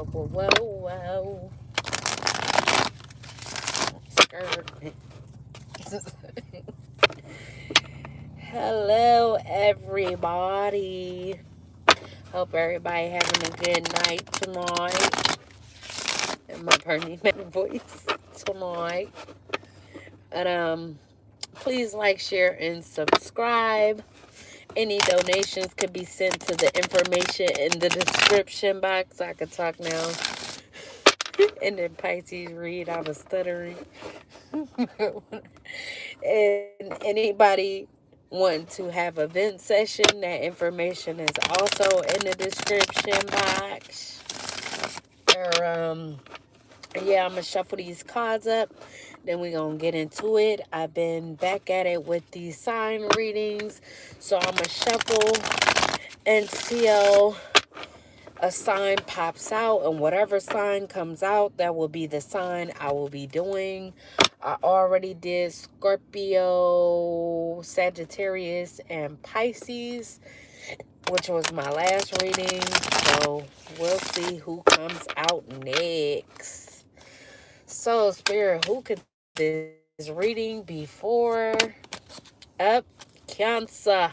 Whoa. Hello, everybody. Hope everybody having a good night tonight. And my Bernie Mac voice tonight. But please like, share, and subscribe. Any donations could be sent to the information in the description box. I could talk now. And then Pisces read, I was stuttering. And anybody want to have a vent session, that information is also in the description box. Yeah, I'm going to shuffle these cards up. Then we're going to get into it. I've been back at it with these sign readings. So I'm going to shuffle until a sign pops out. And whatever sign comes out, that will be the sign I will be doing. I already did Scorpio, Sagittarius, and Pisces, which was my last reading. So we'll see who comes out next. So, Spirit, who could this reading be for? Up, Cancer.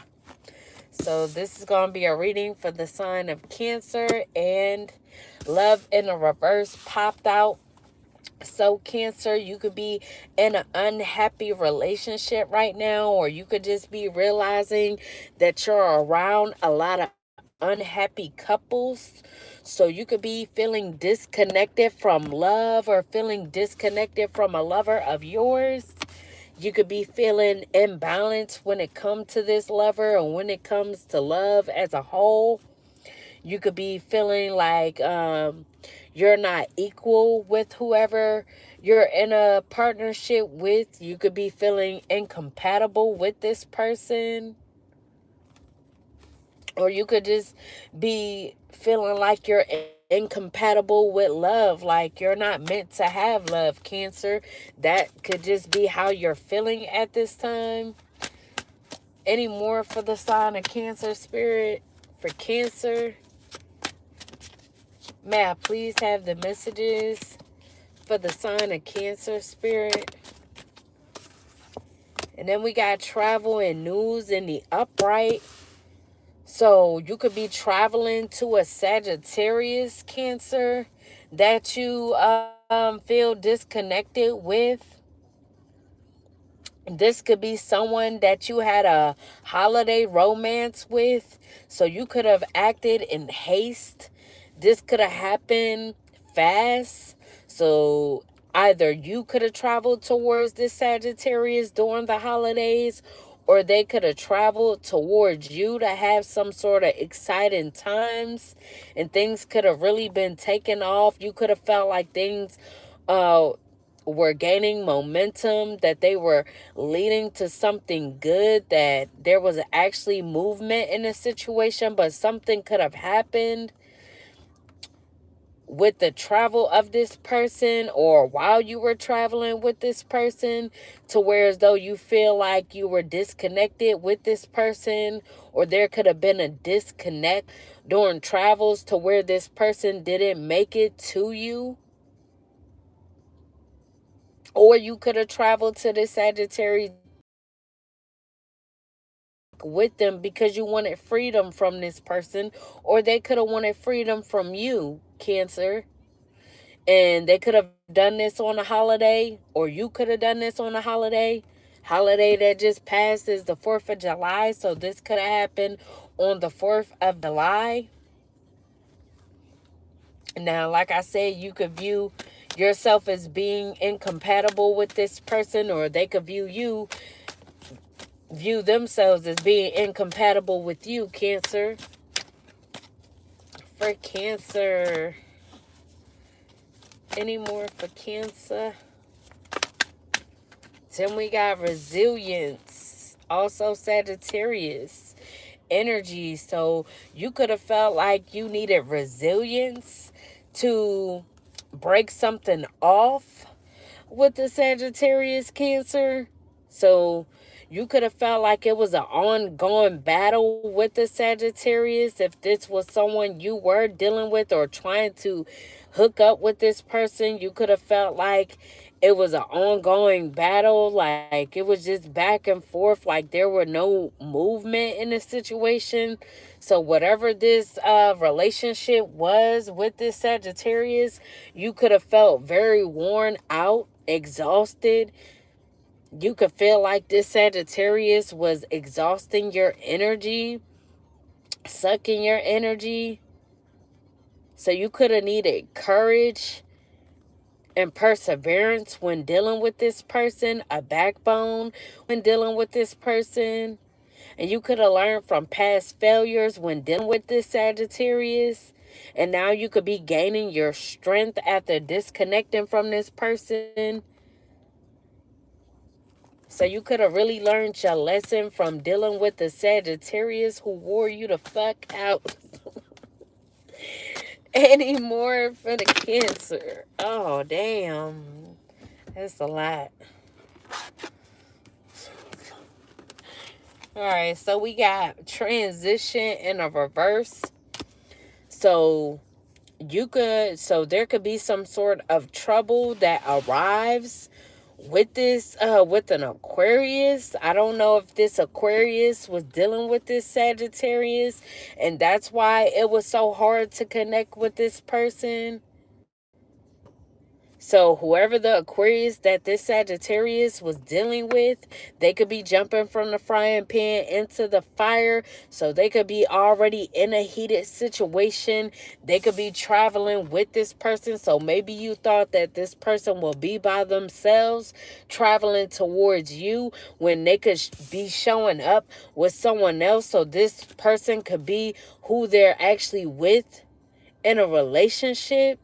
So this is going to be a reading for the sign of Cancer, and love in the reverse popped out. So Cancer, you could be in an unhappy relationship right now, or you could just be realizing that you're around a lot of unhappy couples. So you could be feeling disconnected from love, or feeling disconnected from a lover of yours. You could be feeling imbalanced when it comes to this lover, or when it comes to love as a whole. You could be feeling like you're not equal with whoever you're in a partnership with. You could be feeling incompatible with this person. Or you could just be feeling like you're incompatible with love, like you're not meant to have love, Cancer. That could just be how you're feeling at this time. Any more for the sign of Cancer, Spirit? For Cancer, may I please have the messages for the sign of Cancer, Spirit? And then we got travel and news in the upright. So you could be traveling to a Sagittarius, Cancer, that you feel disconnected with. This could be someone that you had a holiday romance with. So you could have acted in haste. This could have happened fast. So either you could have traveled towards this Sagittarius during the holidays, or they could have traveled towards you to have some sort of exciting times, and things could have really been taken off. You could have felt like things were gaining momentum, that they were leading to something good, that there was actually movement in the situation, but something could have happened with the travel of this person, or while you were traveling with this person, to where as though you feel like you were disconnected with this person, or there could have been a disconnect during travels to where this person didn't make it to you. Or you could have traveled to the Sagittarius with them because you wanted freedom from this person, or they could have wanted freedom from you, Cancer. And they could have done this on a holiday, or you could have done this on a holiday. Holiday that just passed is the 4th of July. So this could have happened on the 4th of July. Now, like I said, you could view yourself as being incompatible with this person, or they could view themselves as being incompatible with you, Cancer. For Cancer, any more for Cancer? Then we got resilience, also Sagittarius energy. So you could have felt like you needed resilience to break something off with the Sagittarius, Cancer. So You could have felt like it was an ongoing battle with the Sagittarius if this was someone you were dealing with or trying to hook up with this person. You could have felt like it was an ongoing battle, like it was just back and forth, like there were no movement in the situation. So whatever this relationship was with this Sagittarius, you could have felt very worn out, exhausted. You could feel like this Sagittarius was exhausting your energy, sucking your energy. So you could have needed courage and perseverance when dealing with this person, a backbone when dealing with this person. And you could have learned from past failures when dealing with this Sagittarius. And now you could be gaining your strength after disconnecting from this person. So you could have really learned your lesson from dealing with the Sagittarius who wore you the fuck out. Any more for the Cancer? Oh, damn. That's a lot. All right, so we got transition in a reverse. So there could be some sort of trouble that arrives with this with an Aquarius. I don't know if this Aquarius was dealing with this Sagittarius and that's why it was so hard to connect with this person. So whoever the Aquarius that this Sagittarius was dealing with, they could be jumping from the frying pan into the fire. So they could be already in a heated situation. They could be traveling with this person. So maybe you thought that this person will be by themselves traveling towards you when they could be showing up with someone else. So this person could be who they're actually with in a relationship.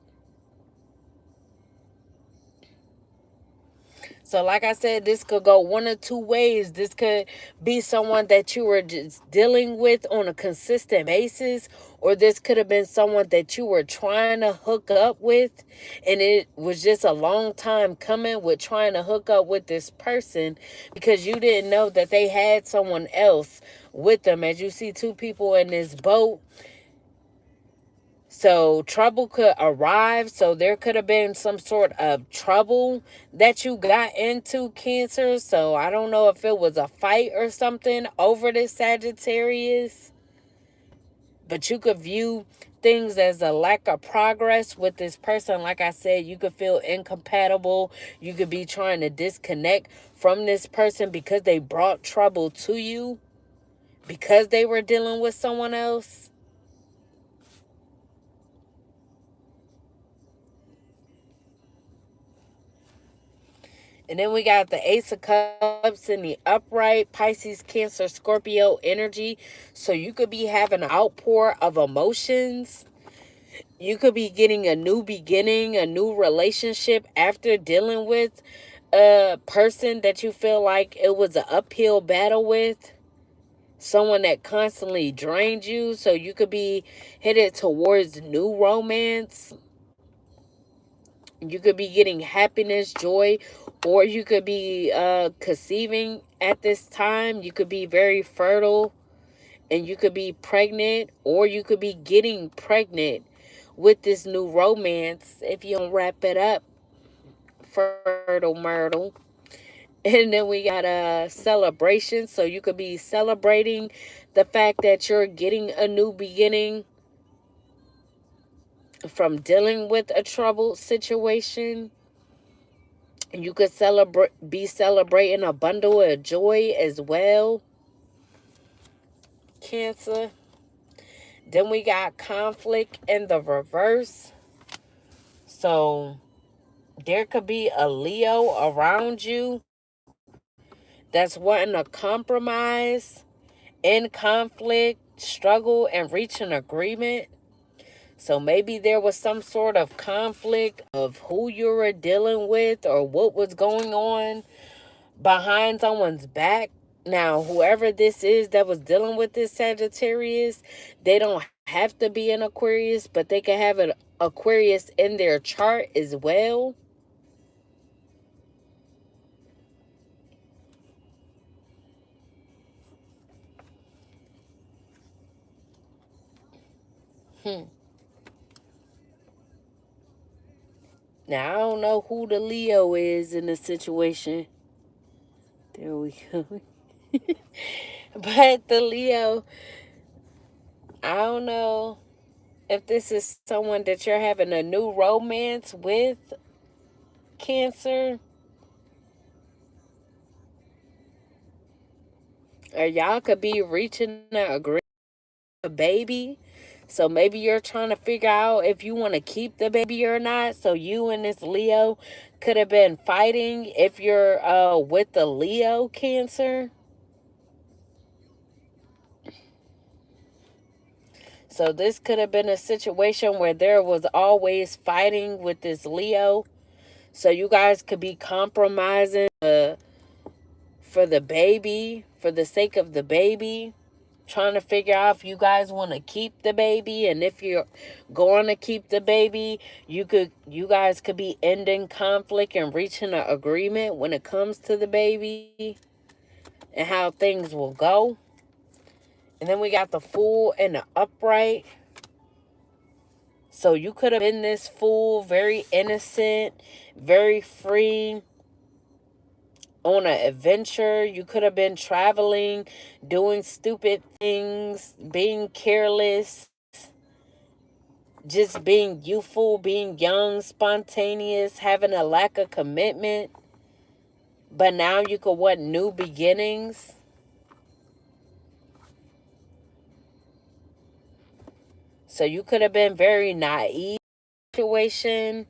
So like I said, this could go one or two ways. This could be someone that you were just dealing with on a consistent basis, or this could have been someone that you were trying to hook up with, and it was just a long time coming with trying to hook up with this person because you didn't know that they had someone else with them. As you see two people in this boat, so trouble could arrive. So there could have been some sort of trouble that you got into, Cancer. So I don't know if it was a fight or something over this Sagittarius. But you could view things as a lack of progress with this person. Like I said, you could feel incompatible. You could be trying to disconnect from this person because they brought trouble to you, because they were dealing with someone else. And then we got the Ace of Cups in the upright, Pisces, Cancer, Scorpio energy. So you could be having an outpour of emotions. You could be getting a new beginning, a new relationship after dealing with a person that you feel like it was an uphill battle with. Someone that constantly drained you. So you could be headed towards new romance. You could be getting happiness, joy, or you could be conceiving at this time. You could be very fertile and you could be pregnant, or you could be getting pregnant with this new romance if you don't wrap it up, fertile myrtle. And then we got a celebration. So you could be celebrating the fact that you're getting a new beginning from dealing with a troubled situation. You could be celebrating a bundle of joy as well, Cancer. Then we got conflict in the reverse. So there could be a Leo around you that's wanting to compromise, in conflict, struggle, and reach an agreement. So maybe there was some sort of conflict of who you were dealing with or what was going on behind someone's back. Now, whoever this is that was dealing with this Sagittarius, they don't have to be an Aquarius, but they can have an Aquarius in their chart as well. Now, I don't know who the Leo is in the situation. There we go. But the Leo, I don't know if this is someone that you're having a new romance with, Cancer, or y'all could be reaching an agreement with a baby. So maybe you're trying to figure out if you want to keep the baby or not. So you and this Leo could have been fighting if you're with the Leo, Cancer. So this could have been a situation where there was always fighting with this Leo. So you guys could be compromising for the baby, for the sake of the baby. Trying to figure out if you guys want to keep the baby, and if you're going to keep the baby, you guys could be ending conflict and reaching an agreement when it comes to the baby and how things will go. And then we got the Fool and the Upright. So you could have been this fool, very innocent, very free, on an adventure. You could have been traveling, doing stupid things, being careless, just being youthful, being young, spontaneous, having a lack of commitment. But now you could want new beginnings. So you could have been very naive situation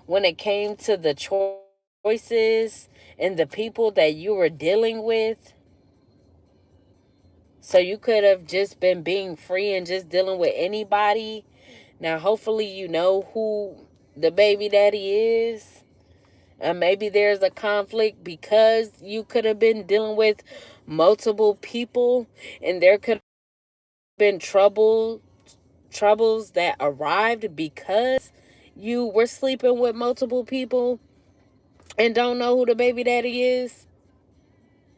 when it came to the choices and the people that you were dealing with. So you could have just been being free and just dealing with anybody. Now, hopefully, you know who the baby daddy is. Maybe there's a conflict because you could have been dealing with multiple people, and there could have been troubles that arrived because you were sleeping with multiple people and don't know who the baby daddy is.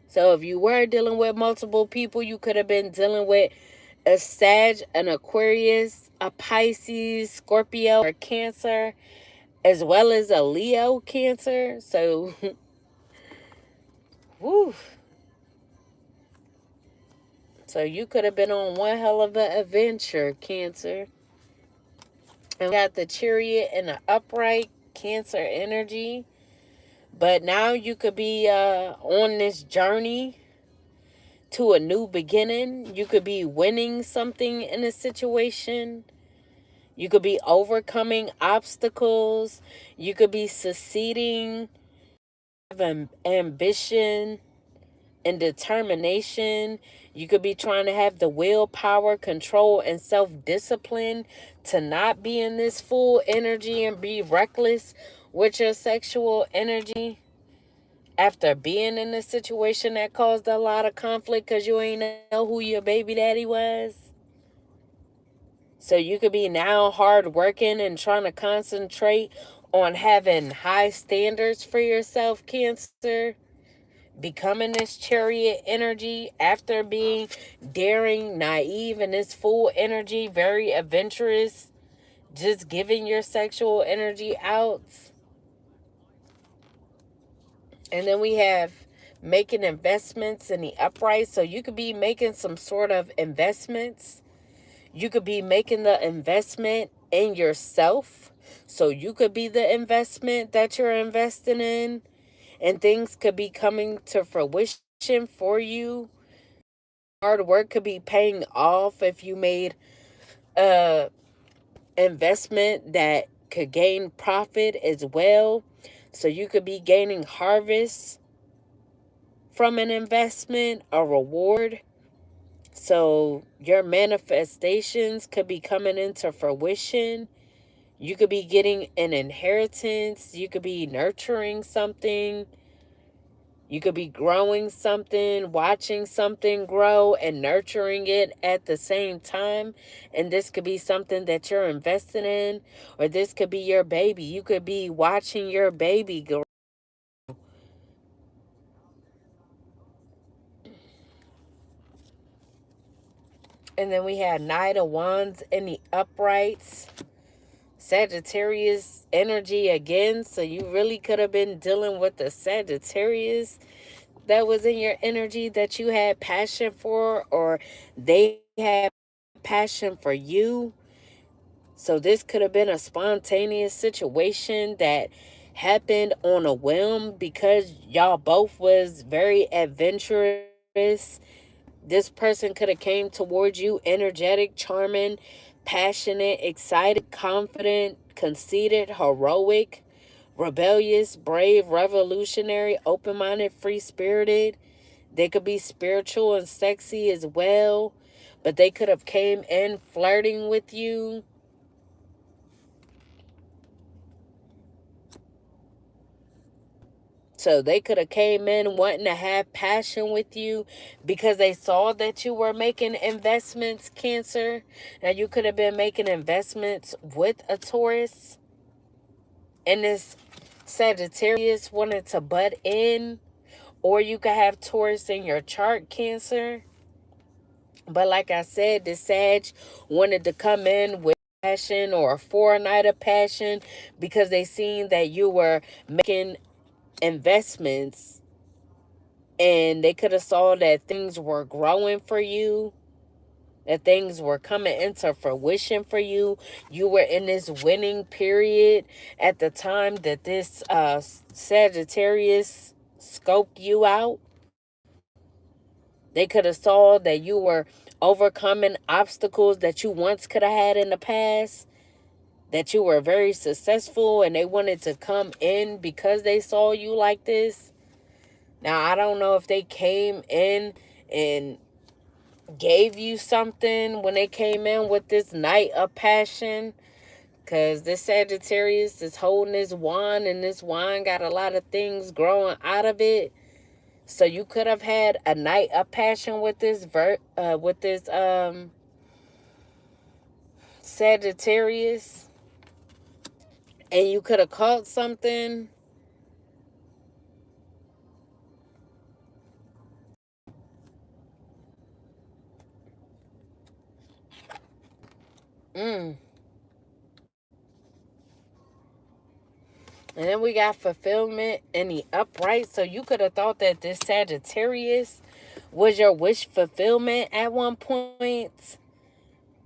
So if you were dealing with multiple people, you could have been dealing with a Sag, an Aquarius, a Pisces, Scorpio, or Cancer, as well as a Leo, Cancer. So, whew. So you could have been on one hell of an adventure, Cancer. And we got the Chariot and the Upright, Cancer energy. But now you could be on this journey to a new beginning. You could be winning something in a situation. You could be overcoming obstacles. You could be succeeding, have ambition and determination. You could be trying to have the willpower, control, and self-discipline to not be in this full energy and be reckless with your sexual energy after being in a situation that caused a lot of conflict because you ain't know who your baby daddy was. So you could be now hard working and trying to concentrate on having high standards for yourself, Cancer. Becoming this Chariot energy after being daring, naive, and this full energy, very adventurous, just giving your sexual energy out. And then we have making investments in the Upright. So you could be making some sort of investments. You could be making the investment in yourself. So you could be the investment that you're investing in. And things could be coming to fruition for you. Hard work could be paying off if you made a investment that could gain profit as well. So you could be gaining harvest from an investment, a reward. So your manifestations could be coming into fruition. You could be getting an inheritance. You could be nurturing something. You could be growing something, watching something grow and nurturing it at the same time. And this could be something that you're investing in, or this could be your baby. You could be watching your baby grow. And then we had Knight of Wands in the uprights. Sagittarius energy again. So you really could have been dealing with the Sagittarius that was in your energy that you had passion for, or they had passion for you. So this could have been a spontaneous situation that happened on a whim because y'all both was very adventurous. This person could have came towards you energetic, charming, passionate, excited, confident, conceited, heroic, rebellious, brave, revolutionary, open-minded, free-spirited. They could be spiritual and sexy as well, but they could have came in flirting with you. So they could have came in wanting to have passion with you because they saw that you were making investments, Cancer. Now you could have been making investments with a Taurus. And this Sagittarius wanted to butt in. Or you could have Taurus in your chart, Cancer. But like I said, the Sag wanted to come in with passion or for a night of passion because they seen that you were making investments and they could have saw that things were growing for you, that things were coming into fruition for you. You were in this winning period at the time that this Sagittarius scoped you out. They could have saw that you were overcoming obstacles that you once could have had in the past, that you were very successful, and they wanted to come in because they saw you like this. Now, I don't know if they came in and gave you something when they came in with this Knight of Passion, because this Sagittarius is holding this wand, and this wand got a lot of things growing out of it. So you could have had a Knight of Passion with this Sagittarius, and you could have caught something. Mm. And then we got fulfillment in the upright. So you could have thought that this Sagittarius was your wish fulfillment at one point.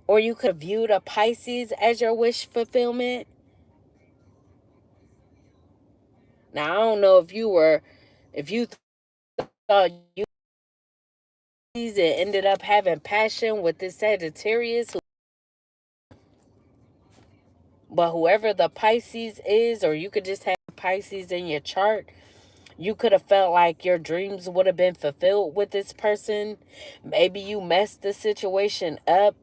Or you could have viewed a Pisces as your wish fulfillment. Now, I don't know if you thought you ended up having passion with this Sagittarius, but whoever the Pisces is, or you could just have Pisces in your chart, you could have felt like your dreams would have been fulfilled with this person. Maybe you messed the situation up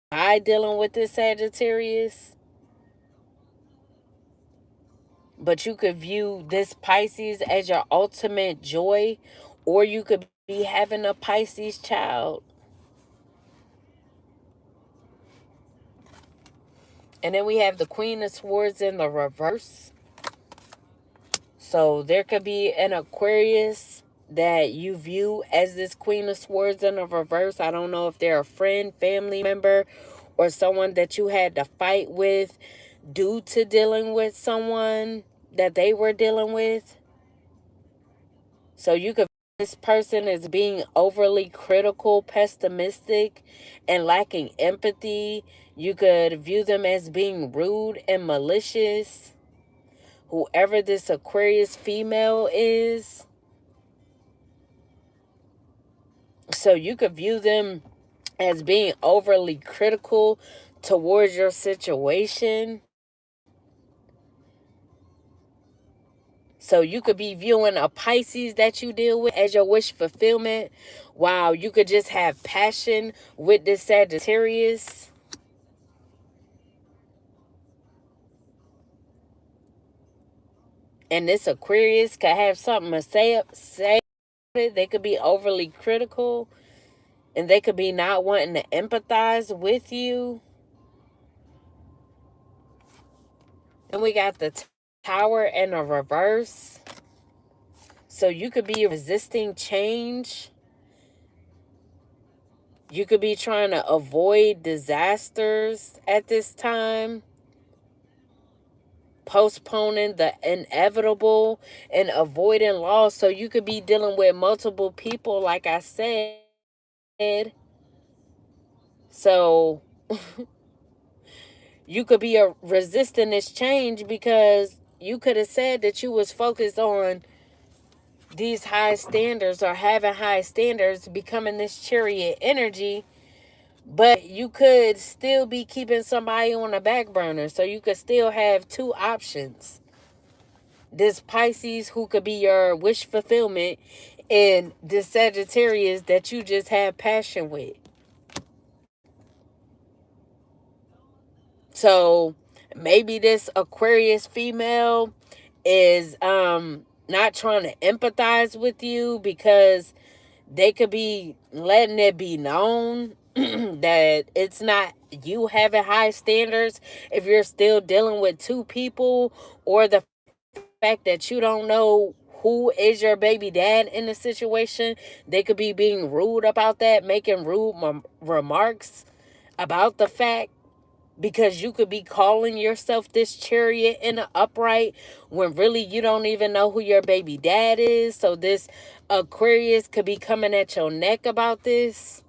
by dealing with this Sagittarius, but you could view this Pisces as your ultimate joy, or you could be having a Pisces child. And then we have the Queen of Swords in the reverse. So there could be an Aquarius that you view as this Queen of Swords in the reverse. I don't know if they're a friend, family member, or someone that you had to fight with due to dealing with someone that they were dealing with. So you could this person is being overly critical, pessimistic, and lacking empathy. You could view them as being rude and malicious. Whoever this Aquarius female is. So you could view them as being overly critical towards your situation. So you could be viewing a Pisces that you deal with as your wish fulfillment, while you could just have passion with this Sagittarius. And this Aquarius could have something to say about it. They could be overly critical, and they could be not wanting to empathize with you. And we got the Tower and a reverse. So you could be resisting change. You could be trying to avoid disasters at this time, postponing the inevitable and avoiding loss. So you could be dealing with multiple people, like I said. So you could be resisting this change because you could have said that you was focused on these high standards or having high standards, becoming this chariot energy, but you could still be keeping somebody on the back burner. So you could still have two options. This Pisces, who could be your wish fulfillment, and this Sagittarius that you just have passion with. So maybe this Aquarius female is not trying to empathize with you because they could be letting it be known that it's not you having high standards if you're still dealing with two people, or the fact that you don't know who is your baby dad in the situation. They could be being rude about that, making rude remarks about the fact, because you could be calling yourself this chariot in the upright when really you don't even know who your baby dad is. So this Aquarius could be coming at your neck about this.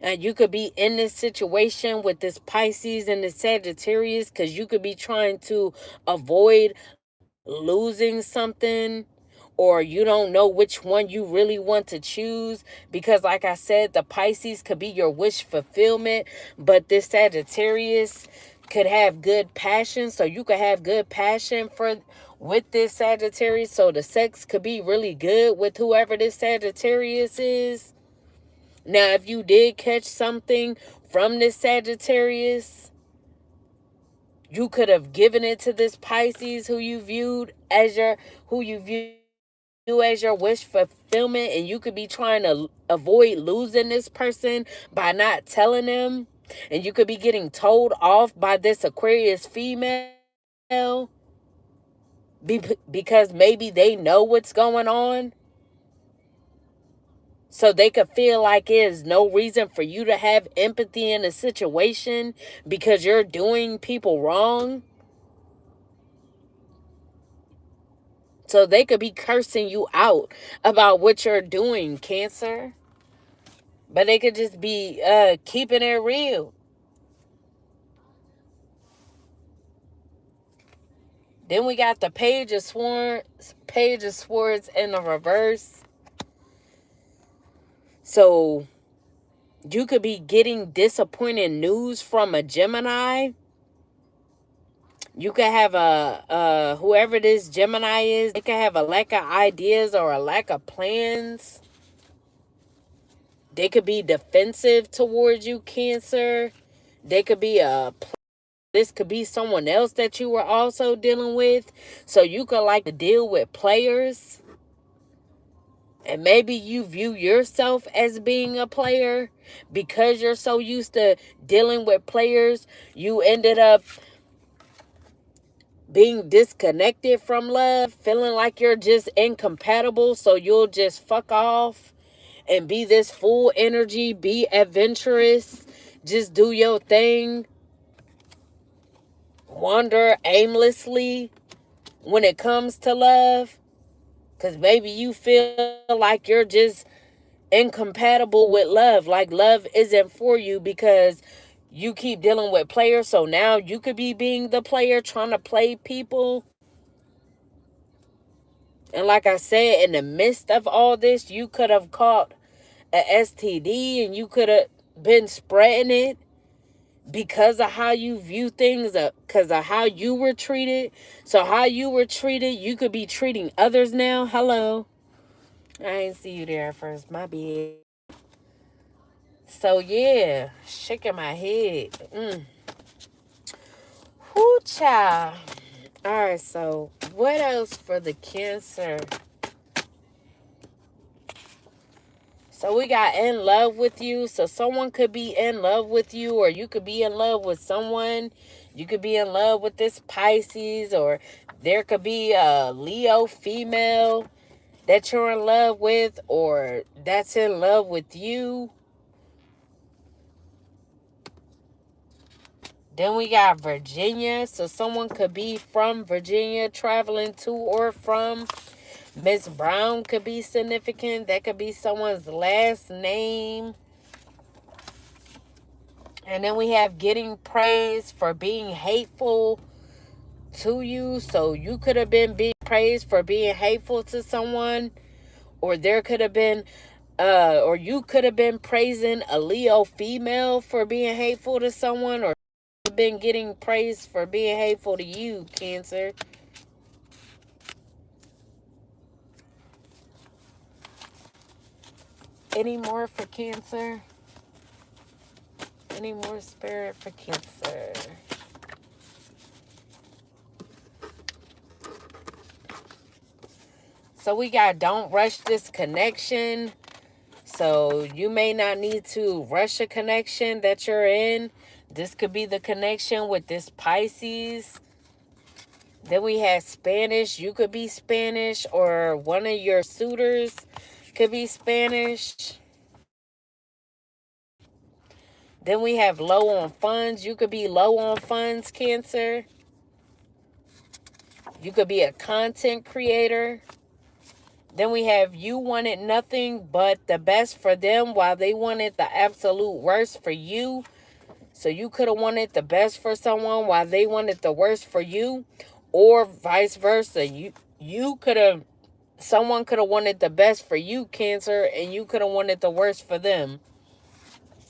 And you could be in this situation with this Pisces and the Sagittarius because you could be trying to avoid losing something, or you don't know which one you really want to choose, because like I said, the Pisces could be your wish fulfillment, but this Sagittarius could have good passion. So you could have good passion with this Sagittarius, so the sex could be really good with whoever this Sagittarius is. Now if you did catch something from this Sagittarius, you could have given it to this Pisces who you view as your wish fulfillment, and you could be trying to avoid losing this person by not telling them, and you could be getting told off by this Aquarius female because maybe they know what's going on. So they could feel like there's no reason for you to have empathy in a situation because you're doing people wrong. So they could be cursing you out about what you're doing, Cancer. But they could just be keeping it real. Then we got the Page of Swords in the reverse. So you could be getting disappointing news from a Gemini. You could have whoever this Gemini is, they could have a lack of ideas or a lack of plans. They could be defensive towards you, Cancer. They could be this could be someone else that you were also dealing with. So you could like to deal with players. And maybe you view yourself as being a player because you're so used to dealing with players. You ended up being disconnected from love, feeling like you're just incompatible. So you'll just fuck off and be this full energy, be adventurous, just do your thing, wander aimlessly when it comes to love. Because maybe you feel like you're just incompatible with love. Like love isn't for you because you keep dealing with players. So now you could be being the player trying to play people. And like I said, in the midst of all this, you could have caught a STD and you could have been spreading it because of how you view things, because of how you were treated. So how you were treated, you could be treating others now. Hello. I ain't see you there at first. My bad. So yeah, shaking my head. Whoo, child. All right, so what else for the Cancer? So we got in love with you. So someone could be in love with you, or you could be in love with someone. You could be in love with this Pisces, or there could be a Leo female that you're in love with or that's in love with you. Then we got Virginia. So someone could be from Virginia traveling to or from. Miss Brown could be significant. That could be someone's last name. And then we have getting praised for being hateful to you. So you could have been being praised for being hateful to someone. Or there could have been, or you could have been praising a Leo female for being hateful to someone. Or been getting praised for being hateful to you, Cancer. Any more for Cancer? Any more spirit for Cancer? So we got don't rush this connection. So you may not need to rush a connection that you're in. This could be the connection with this Pisces. Then we have Spanish. You could be Spanish, or one of your suitors could be Spanish. Then we have low on funds. You could be low on funds, Cancer. You could be a content creator. Then we have you wanted nothing but the best for them while they wanted the absolute worst for you. So you could have wanted the best for someone while they wanted the worst for you, or vice versa. Someone could have wanted the best for you, Cancer, and you could have wanted the worst for them.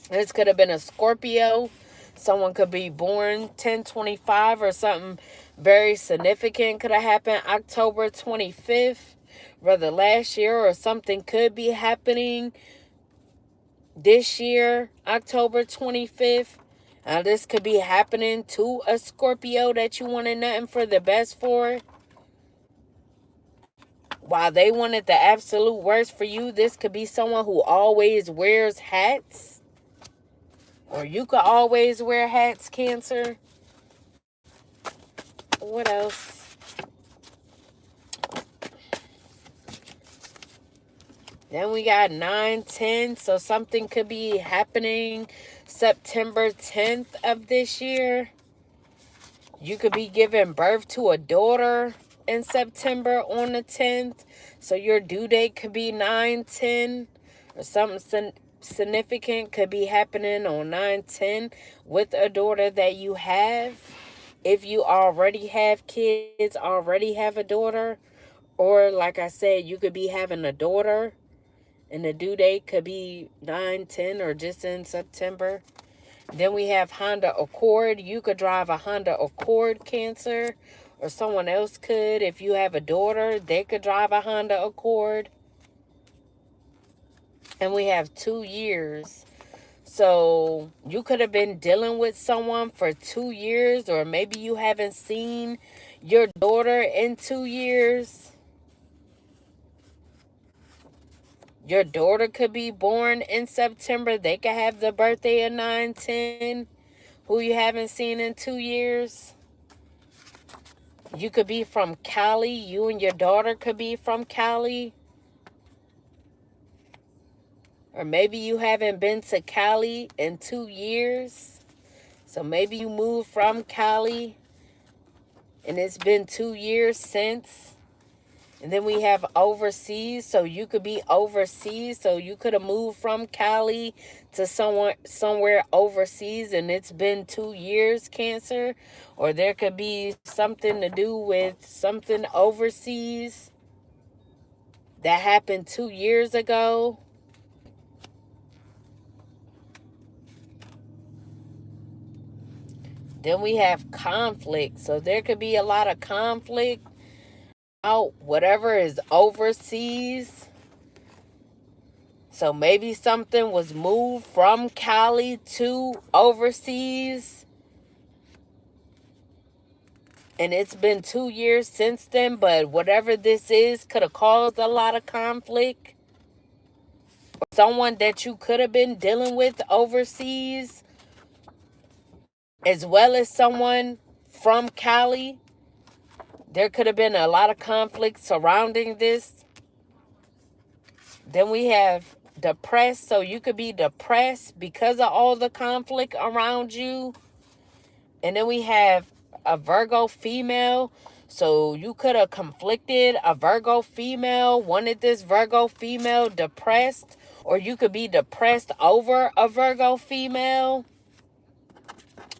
This could have been a Scorpio. Someone could be born 10/25 or something very significant could have happened October 25th, whether last year or something could be happening this year, October 25th. This could be happening to a Scorpio that you wanted nothing for the best for. While they wanted the absolute worst for you, this could be someone who always wears hats. Or you could always wear hats, Cancer. What else? Then we got 9/10. So something could be happening September 10th of this year. You could be giving birth to a daughter in September on the 10th. So your due date could be 9/10. Or something significant could be happening on 9/10 with a daughter that you have. If you already have kids, already have a daughter. Or like I said, you could be having a daughter. And the due date could be 9/10 or just in September. Then we have Honda Accord. You could drive a Honda Accord, Cancer. Or someone else could. If you have a daughter, they could drive a Honda Accord. And we have 2 years. So you could have been dealing with someone for 2 years. Or maybe you haven't seen your daughter in 2 years. Your daughter could be born in September. They could have the birthday of 9/10. Who you haven't seen in 2 years. You could be from Cali. You and your daughter could be from Cali. Or maybe you haven't been to Cali in 2 years. So maybe you moved from Cali and it's been 2 years since. And then we have overseas. So you could be overseas. So you could have moved from Cali to somewhere overseas and it's been 2 years, Cancer. Or there could be something to do with something overseas that happened 2 years ago. Then we have conflict. So there could be a lot of conflict out whatever is overseas. So maybe something was moved from Cali to overseas. And it's been 2 years since then. But whatever this is could have caused a lot of conflict. Or someone that you could have been dealing with overseas, as well as someone from Cali. There could have been a lot of conflict surrounding this. Then we have depressed. So you could be depressed because of all the conflict around you. And then we have a Virgo female. So you could have conflicted a Virgo female, wanted this Virgo female depressed, or you could be depressed over a Virgo female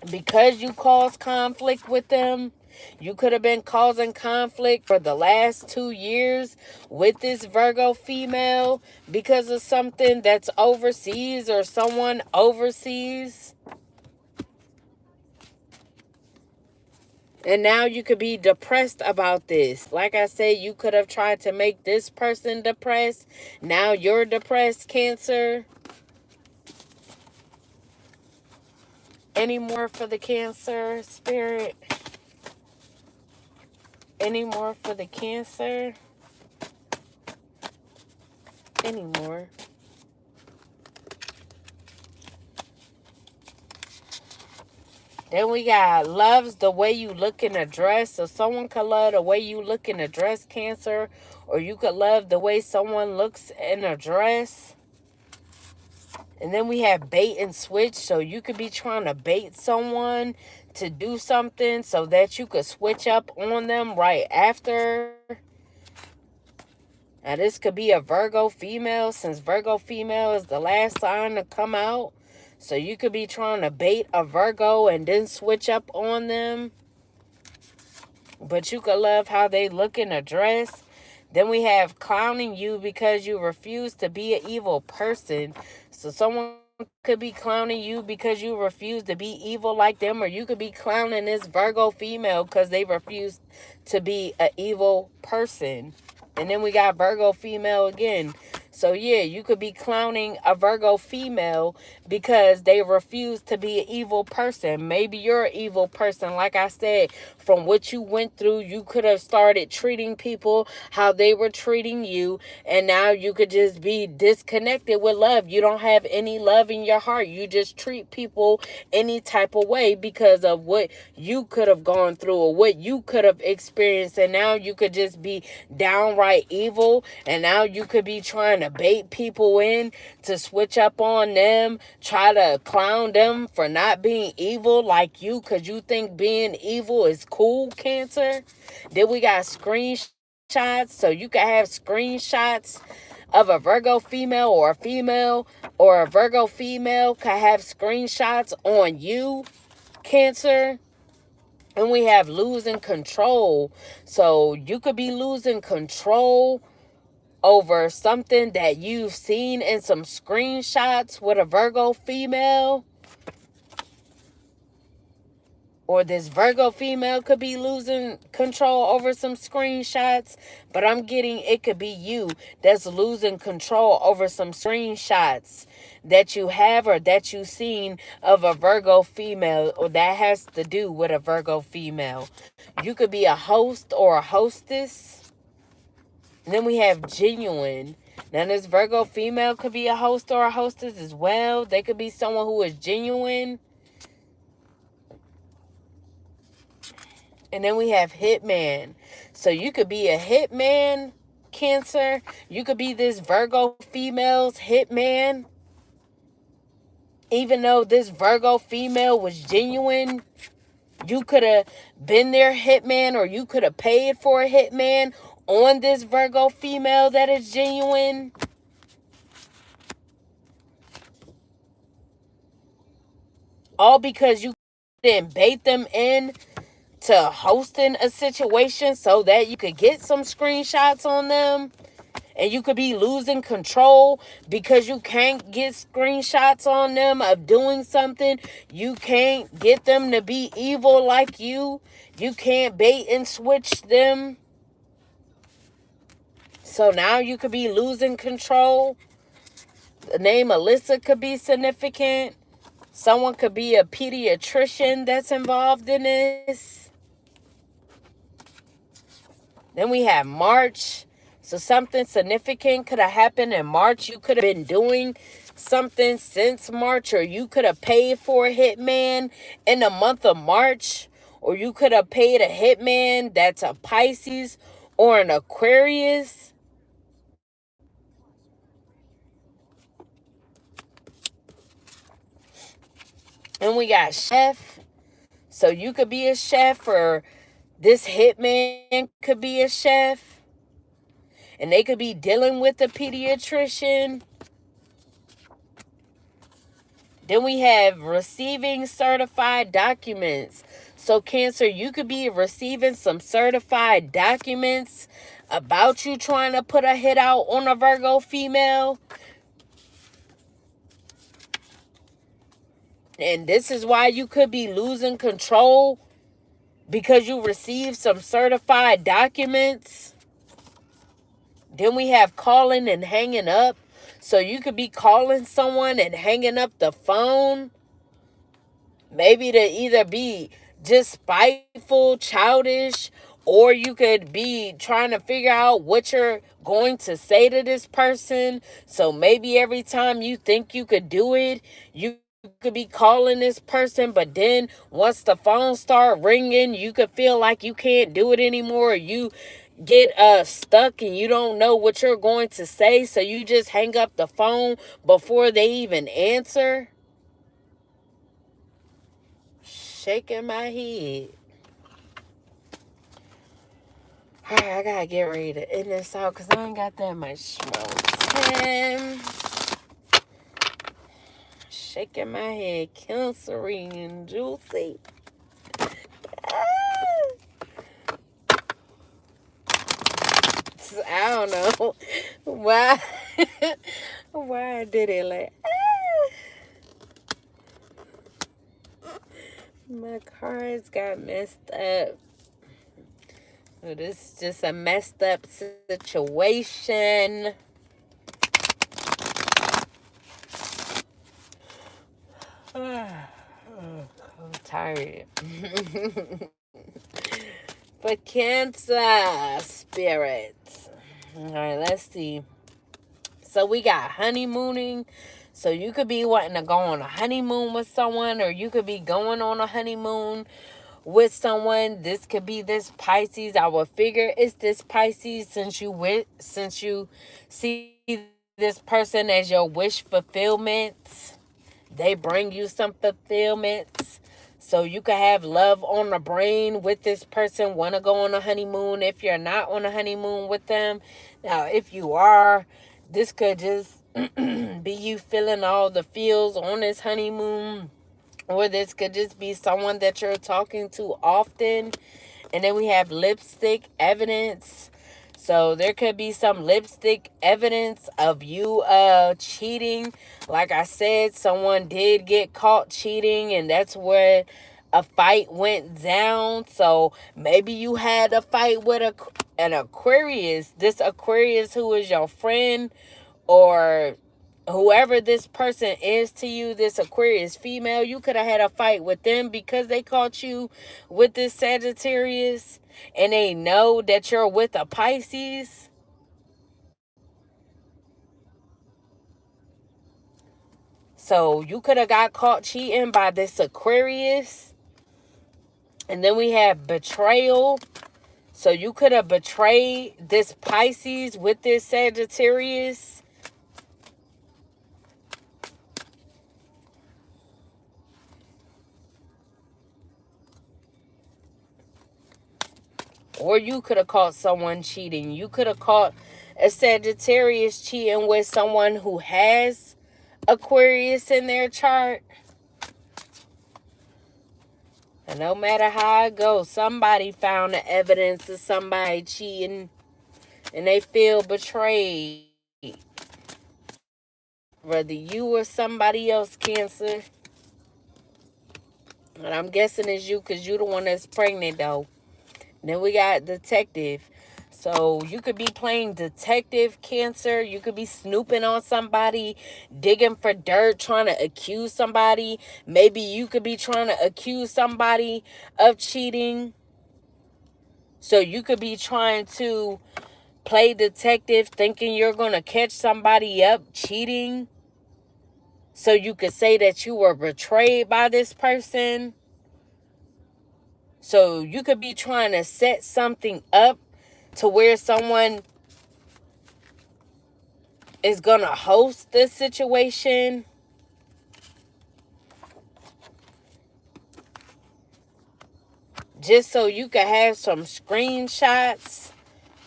because you caused conflict with them. You could have been causing conflict for the last 2 years with this Virgo female because of something that's overseas or someone overseas. And now you could be depressed about this. Like I said, you could have tried to make this person depressed. Now you're depressed, Cancer. Any more for the Cancer spirit? Any more for the Cancer? Any more? Then we got loves the way you look in a dress. So someone could love the way you look in a dress, Cancer. Or you could love the way someone looks in a dress. And then we have bait and switch. So you could be trying to bait someone to do something so that you could switch up on them right after. Now this could be a Virgo female, since Virgo female is the last sign to come out. So you could be trying to bait a Virgo and then switch up on them. But you could love how they look in a dress. Then we have clowning you because you refuse to be an evil person. So someone could be clowning you because you refuse to be evil like them. Or you could be clowning this Virgo female because they refuse to be an evil person. And then we got Virgo female again. So yeah, you could be clowning a Virgo female because they refuse to be an evil person. Maybe you're an evil person. Like I said, from what you went through, you could have started treating people how they were treating you. And now you could just be disconnected with love. You don't have any love in your heart. You just treat people any type of way because of what you could have gone through or what you could have experienced. And now you could just be downright evil. And now you could be trying to bait people in to switch up on them, try to clown them for not being evil like you because you think being evil is cool, Cancer. Then we got screenshots. So you can have screenshots of a Virgo female or a Virgo female can have screenshots on you, Cancer. And we have losing control. So you could be losing control over something that you've seen in some screenshots with a Virgo female. Or this Virgo female could be losing control over some screenshots. But I'm getting it could be you that's losing control over some screenshots that you have or that you've seen of a Virgo female. Or that has to do with a Virgo female. You could be a host or a hostess. And then we have genuine. Now this Virgo female could be a host or a hostess as well. They could be someone who is genuine. And then we have hitman. So you could be a hitman, Cancer. You could be this Virgo female's hitman. Even though this Virgo female was genuine, you could have been their hitman or you could have paid for a hitman on this Virgo female that is genuine. All because you didn't bait them in to hosting a situation so that you could get some screenshots on them. And you could be losing control because you can't get screenshots on them of doing something. You can't get them to be evil like you. You can't bait and switch them. So now you could be losing control. The name Alyssa could be significant. Someone could be a pediatrician that's involved in this. Then we have March. So something significant could have happened in March. You could have been doing something since March, or you could have paid for a hitman in the month of March, or you could have paid a hitman that's a Pisces or an Aquarius. And we got chef. So you could be a chef, or this hitman could be a chef. And they could be dealing with a pediatrician. Then we have receiving certified documents. So Cancer, you could be receiving some certified documents about you trying to put a hit out on a Virgo female. And this is why you could be losing control, because you received some certified documents. Then we have calling and hanging up. So you could be calling someone and hanging up the phone. Maybe to either be just spiteful, childish, or you could be trying to figure out what you're going to say to this person. So maybe every time you think you could do it, you could be calling this person, but then once the phone start ringing, you could feel like you can't do it anymore. You get stuck and you don't know what you're going to say, so you just hang up the phone before they even answer. Shaking my head. Alright, I gotta get ready to end this out because I ain't got that much smoke. Shaking my head. Cancerian juicy. I don't know why. Why I did it like. My cards got messed up. So this is just a messed up situation. I'm tired. For Cancer spirits. Alright, let's see. So we got honeymooning. So you could be wanting to go on a honeymoon with someone, or you could be going on a honeymoon with someone. This could be this Pisces. I would figure it's this Pisces, since you see this person as your wish fulfillment. They bring you some fulfillments. So you could have love on the brain with this person, want to go on a honeymoon if you're not on a honeymoon with them. Now, if you are, this could just be you feeling all the feels on this honeymoon. Or this could just be someone that you're talking to often. And then we have lipstick evidence. So there could be some lipstick evidence of you cheating. Like I said, someone did get caught cheating, and that's where a fight went down. So maybe you had a fight with an Aquarius. This Aquarius who is your friend, or whoever this person is to you, this Aquarius female, you could have had a fight with them because they caught you with this Sagittarius, and they know that you're with a Pisces. So you could have got caught cheating by this Aquarius. And then we have betrayal. So you could have betrayed this Pisces with this Sagittarius. Or you could have caught someone cheating. You could have caught a Sagittarius cheating with someone who has Aquarius in their chart. And no matter how it goes, somebody found the evidence of somebody cheating and they feel betrayed. Whether you or somebody else, Cancer. And I'm guessing it's you, because you're the one that's pregnant, though. Then we got detective. So you could be playing detective, Cancer. You could be snooping on somebody, digging for dirt, trying to accuse somebody. Maybe you could be trying to accuse somebody of cheating. So you could be trying to play detective, thinking you're going to catch somebody up cheating, so you could say that you were betrayed by this person. So you could be trying to set something up to where someone is going to host this situation. just so you can have some screenshots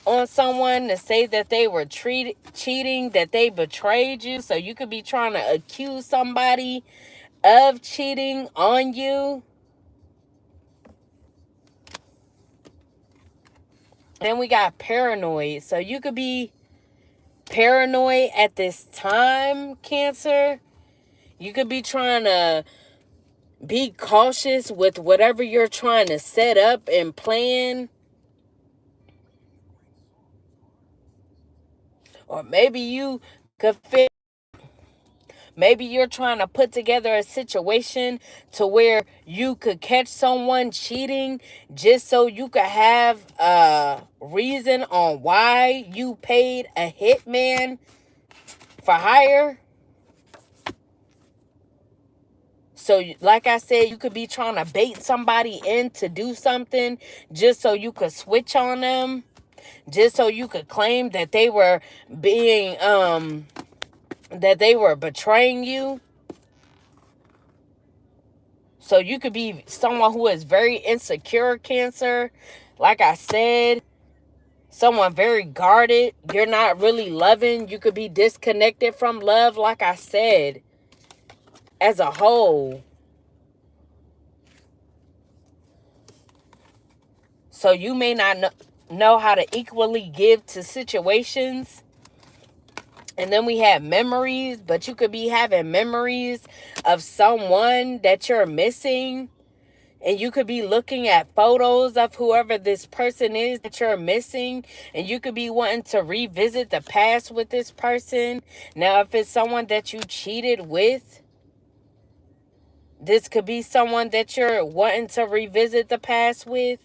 on someone to say that they were cheating, that they betrayed you. So you could be trying to accuse somebody of cheating on you. Then we got paranoid. So you could be paranoid at this time, Cancer. You could be trying to be cautious with whatever you're trying to set up and plan. Or maybe you could fit. Maybe you're trying to put together a situation to where you could catch someone cheating just so you could have a reason on why you paid a hitman for hire. So like I said, you could be trying to bait somebody in to do something just so you could switch on them. Just so you could claim that they were being, that they were betraying you. So you could be someone who is very insecure, Cancer. Like I said, someone very guarded. You're not really loving. You could be disconnected from love, like I said, as a whole. So you may not know how to equally give to situations. And then we have memories, but you could be having memories of someone that you're missing. And you could be looking at photos of whoever this person is that you're missing. And you could be wanting to revisit the past with this person. Now, if it's someone that you cheated with, this could be someone that you're wanting to revisit the past with.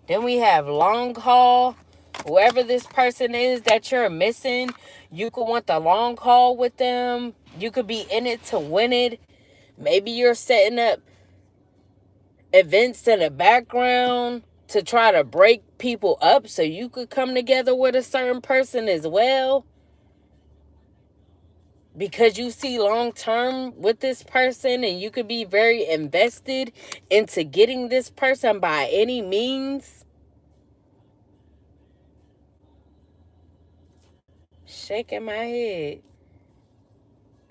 Then we have long haul. Whoever this person is that you're missing, you could want the long haul with them. You could be in it to win it. Maybe you're setting up events in the background to try to break people up so you could come together with a certain person as well. Because you see long term with this person and you could be very invested into getting this person by any means. Shaking my head.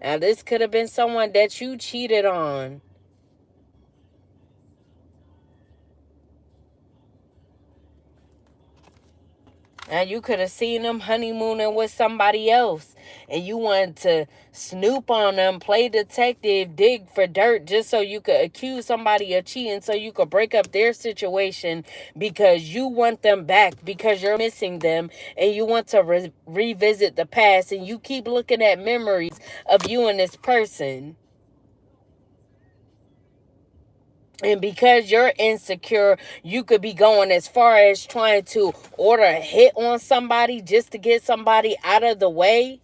Now, this could have been someone that you cheated on. And you could have seen them honeymooning with somebody else. And you wanted to snoop on them, play detective, dig for dirt just so you could accuse somebody of cheating so you could break up their situation because you want them back, because you're missing them and you want to revisit the past and you keep looking at memories of you and this person. And because you're insecure, you could be going as far as trying to order a hit on somebody just to get somebody out of the way.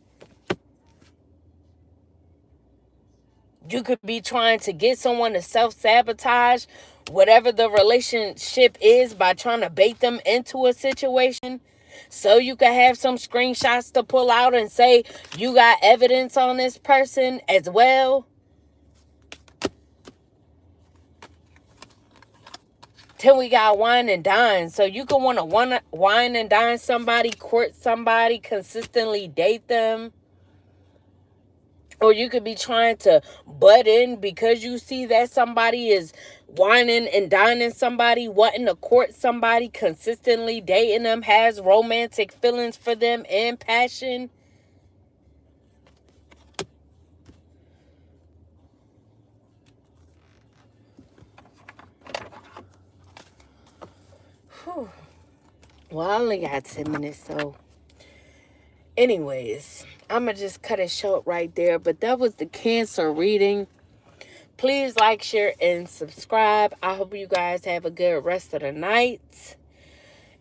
You could be trying to get someone to self-sabotage whatever the relationship is by trying to bait them into a situation. So you can have some screenshots to pull out and say you got evidence on this person as well. Till we got wine and dine. So you can want to wine and dine somebody, court somebody, consistently date them. Or you could be trying to butt in because you see that somebody is whining and dining somebody, wanting to court somebody, consistently dating them, has romantic feelings for them and passion. Whew. Well, I only got 10 minutes, so anyways, I'm going to just cut it short right there. But that was the Cancer reading. Please like, share, and subscribe. I hope you guys have a good rest of the night.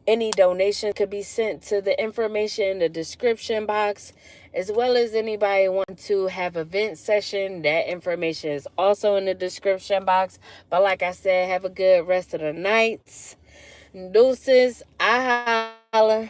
Any donation could be sent to the information in the description box, as well as anybody want to have a vent session. That information is also in the description box. But like I said, have a good rest of the night. Deuces, I holla.